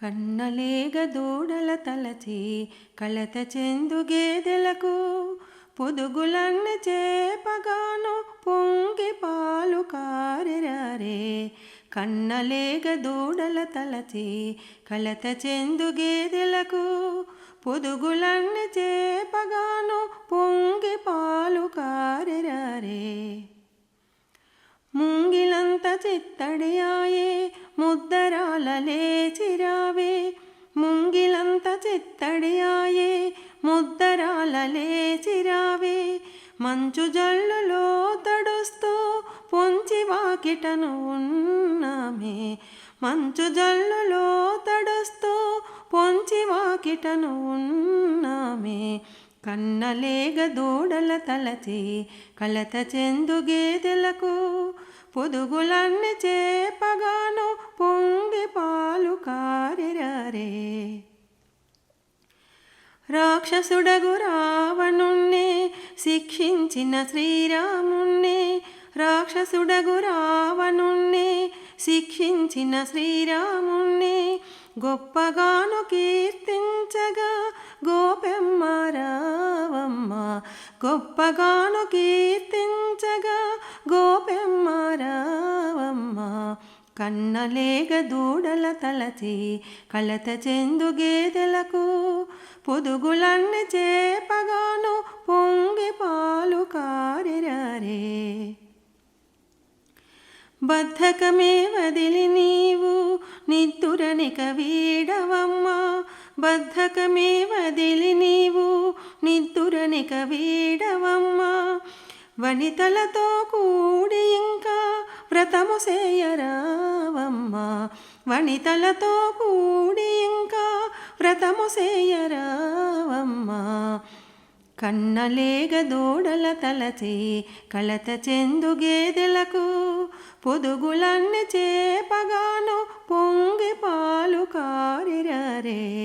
కన్నలేగ దూడల తలచి కలత చెందు గేదెలకు పొదుగులన్ని చేపగాను పొంగి పాలు కారెరారే. కన్నలేగ దూడల తలచి కలత చెందు గేదెలకు పొదుగులన్ని చేపగాను పొంగి పాలు కారెరారే. ముంగిలంత చిత్తడియాయే ముద్దరాల లేచిరావే. ముంగిలంత చిత్తడియాయే ముద్దరాల లేచిరావే. మంచు జల్లులో తడుస్తూ పొంచి వాకిటను ఉన్నామే. మంచు జల్లులో తడుస్తూ పొంచి వాకిటను ఉన్నామే. కన్నలేగ దూడల తలచి కలత చెందు గేదెలకు పొదుగులన్ని చేపగాను పొంగి పాలు కారెరారే. రాక్షసుడగు రావణుణ్ణి శిక్షించిన శ్రీరాముణ్ణి. రాక్షసుడగు రావణుణ్ణి శిక్షించిన శ్రీరాముణ్ణి గొప్పగాను కీర్తించగా గోపెమ్మ రావమ్మ. గొప్పగాను కీర్తించగా గోపెమ్మ రావమ్మ. కన్నలేగ దూడల తలచి కలత చెందు గేదెలకు పొదుగులన్ని చేపగాను పొంగి పాలు కారెరారే. బద్ధకమే వదిలి నీవు నిద్దురనిక వీడవమ్మా. బద్ధకమే వదిలి నీవు నిద్దురనిక వీడవమ్మా. వనితలతో కూడి ఇంకా వ్రతము చేయరావమ్మా. వనితలతో కూడి ఇంకా వ్రతము చేయరావమ్మా. కన్నలేగ దూడల తలచి కలత చెందు గేదెలకు పొదుగులన్ని చేపగాను పొంగి పాలు కారెరారే.